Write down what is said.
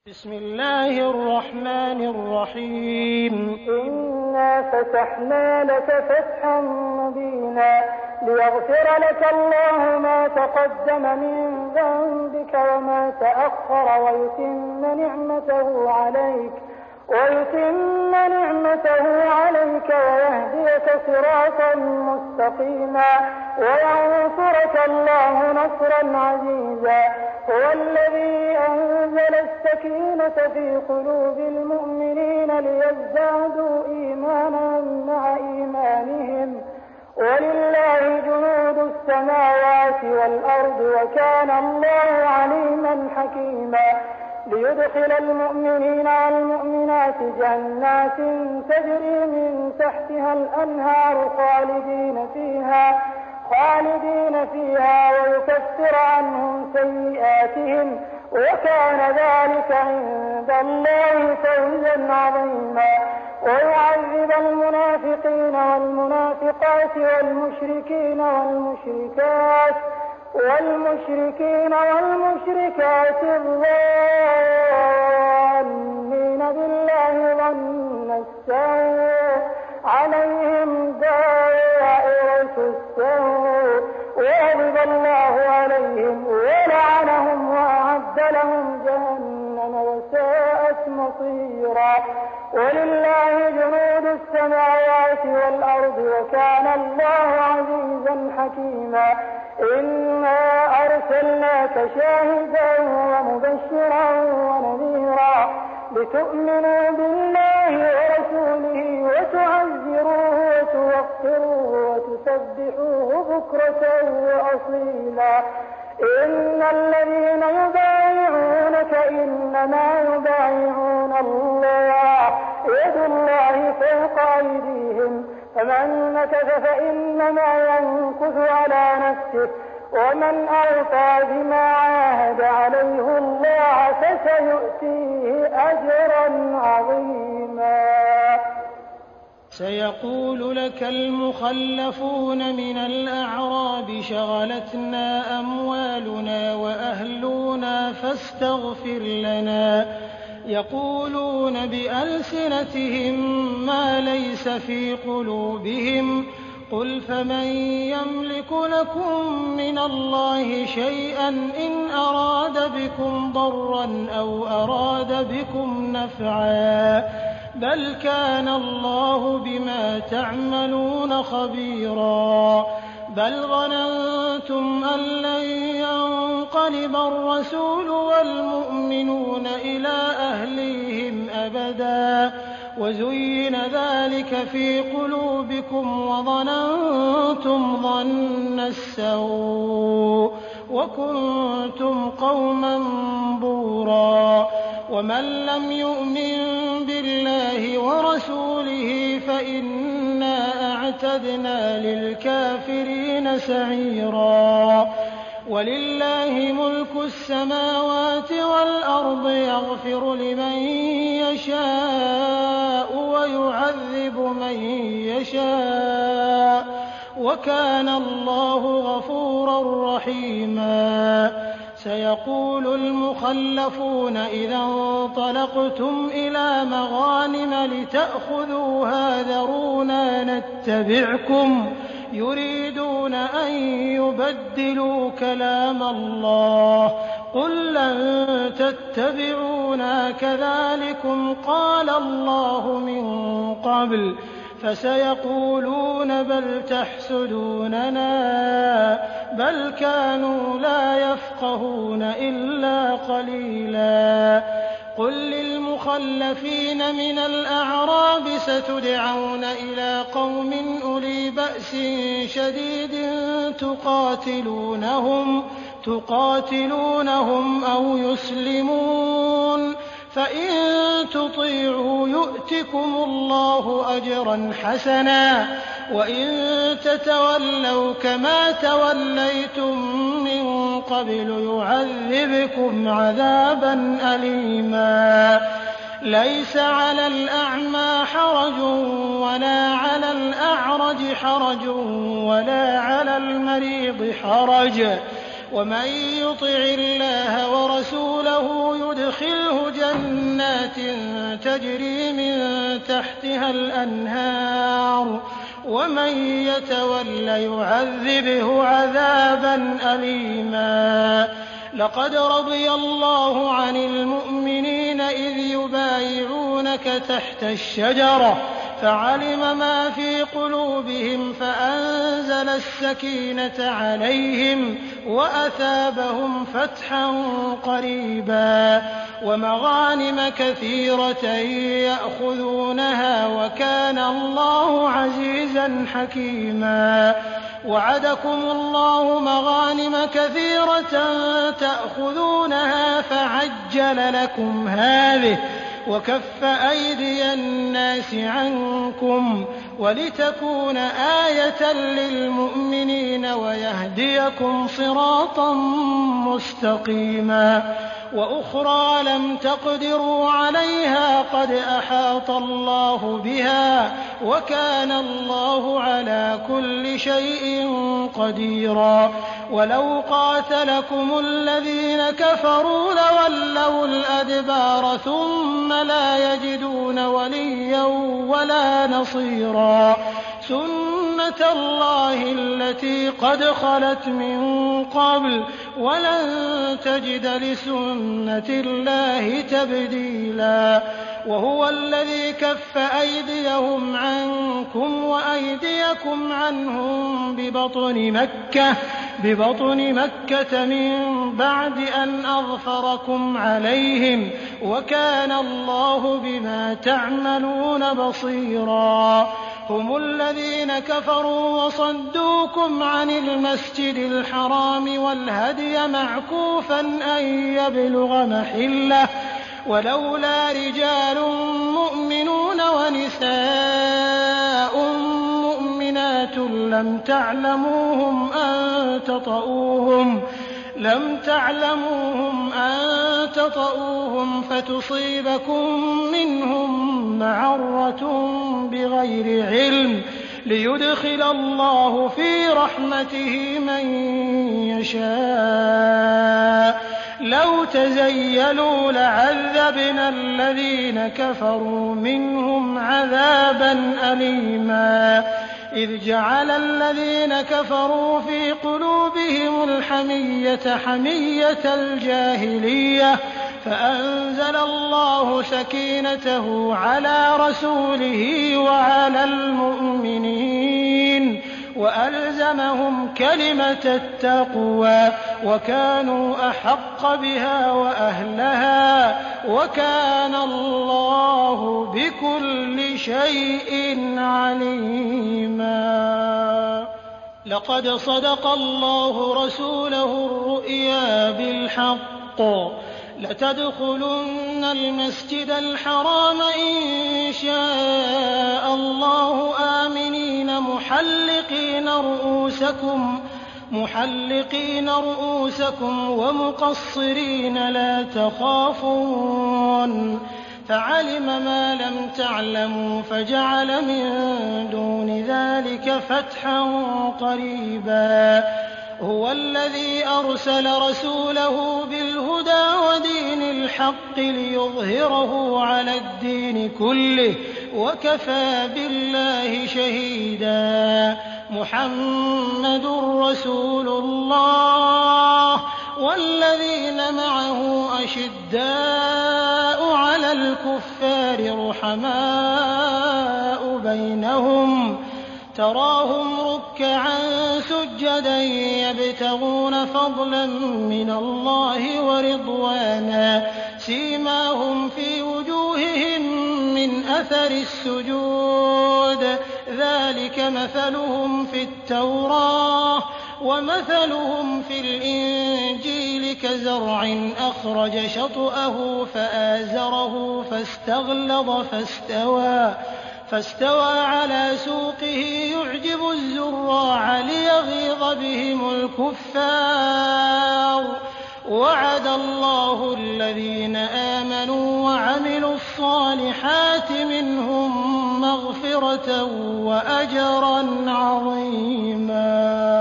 بسم الله الرحمن الرحيم إنا فتحنا لك فتحا مبينا ليغفر لك الله ما تقدم من ذنبك وما تأخر ويتم نعمته عليك ويهديك صراطا مستقيما وينصرك الله نصرا عزيزا. هو الذي أنزل السكينة في قلوب المؤمنين ليزدادوا إيمانا مع إيمانهم ولله جنود السماوات والأرض وكان الله عليما حكيما. ليدخل المؤمنين والمؤمنات جنات تجري من تحتها الأنهار خالدين فيها ويكفر عنهم سيئاتهم وكان ذلك عند الله فوزا عظيما. ويعذب المنافقين والمنافقات والمشركين والمشركات الظانين بالله ظن السوء عليهم دائرة السوء وغضب الله عليهم ولعنهم وأعد لهم جهنم وساءت مصيرا. ولله جنود السماوات والأرض وكان الله عزيزا حكيما. إنا أرسلناك شاهدا ومبشرا ونذيرا لتؤمنوا بالله ورسوله وتعزروه وتوقروه وتسبحوه بكرة وأصيلا. إن الذين يبايعونك إنما يبايعون الله يد الله فوق أيديهم فمن نكث فإنما ينكث على نفسه ومن أوفى بما عاهد عليه الله فسيؤتيه أجرا عظيما. سيقول لك المخلفون من الأعراب شغلتنا أموالنا وأهلنا فاستغفر لنا يقولون بألسنتهم ما ليس في قلوبهم قل فمن يملك لكم من الله شيئا إن أراد بكم ضرا أو أراد بكم نفعا بل كان الله بما تعملون خبيرا. بل ظننتم أن لن ينقلب الرسول والمؤمنون إلى أهليهم أبدا وزين ذلك في قلوبكم وظننتم ظن السوء وكنتم قوما بورا. ومن لم يؤمن بالله ورسوله فإنا أعتدنا للكافرين سعيرا. ولله ملك السماوات والأرض يغفر لمن يشاء ويعذب من يشاء وكان الله غفورا رحيما. سيقول المخلفون إذا انطلقتم إلى مغانم لتأخذوها ذرونا نتبعكم يريدون أن يبدلوا كلام الله قل لن تتبعونا كذلكم قال الله من قبل فسيقولون بل تحسدوننا بل كانوا لا يفقهون إلا قليلا. قل للمخلفين من الأعراب ستدعون إلى قوم أولي بأس شديد تقاتلونهم أو يسلمون فإن تطيعوا يؤتكم الله أجرا حسنا وإن تتولوا كما توليتم من قبل يعذبكم عذابا أليما. ليس على الأعمى حرج ولا على الأعرج حرج ولا على المريض حرج ومن يطع الله ورسوله يدخله جنات تجري من تحتها الأنهار ومن يتول يعذبه عذابا أليما. لقد رضي الله عن المؤمنين إذ يبايعونك تحت الشجرة فعلم ما في قلوبهم فأنزل السكينة عليهم وأثابهم فتحا قريبا ومغانم كثيرة يأخذونها وكان الله عزيزا حكيما. وعدكم الله مغانم كثيرة تأخذونها فعجل لكم هذه وكف أيدي الناس عنكم ولتكون آية للمؤمنين ويهديكم صراطا مستقيما. وأخرى لم تقدروا عليها قد أحاط الله بها وكان الله على كل شيء قديرا. ولو قاتلكم الذين كفروا لولوا الأدبار ثم لا يجدون وليا ولا نصيرا. سنة الله التي قد خلت من قبل ولن تجد لسنة الله تبديلا. وهو الذي كف أيديهم عنكم وأيديكم عنهم ببطن مكة من بعد أن أظفركم عليهم وكان الله بما تعملون بصيرا. هم الذين كفروا وصدوكم عن المسجد الحرام والهدي معكوفا أن يبلغ محله ولولا رجال مؤمنون ونساء مؤمنات لم تعلموهم أن تطؤوهم فتصيبكم منهم معرة بغير علم ليدخل الله في رحمته من يشاء. لو تزيلوا لعذبنا الذين كفروا منهم عذابا أليما. إذ جعل الذين كفروا في قلوبهم الحمية حمية الجاهلية فأنزل الله سكينته على رسوله وعلى المؤمنين وألزمهم كلمة التقوى وكانوا أحق بها وأهلها وكان الله بكل شيء عليما. لقد صدق الله رسوله الرؤيا بالحق لتدخلن المسجد الحرام إن شاء الله آمنين محلقين رؤوسكم ومقصرين لا تخافون فعلم ما لم تعلموا فجعل من دون ذلك فتحا قريبا. هو الذي أرسل رسوله بالهدى ودين الحق ليظهره على الدين كله وكفى بالله شهيدا. محمد رسول الله والذين معه أشداء على الكفار رحماء بينهم تراهم ركعا سجدا يبتغون فضلا من الله ورضوانا سيماهم في وجوههم من أثر السجود ذلك مثلهم في التوراة ومثلهم في الإنجيل كزرع أخرج شطأه فآزره فاستغلظ فاستوى على سوقه يعجب الزراع ليغيظ بهم الكفار. وعد الله الذين آمنوا وعملوا الصالحات منهم مغفرة وأجرا عظيما.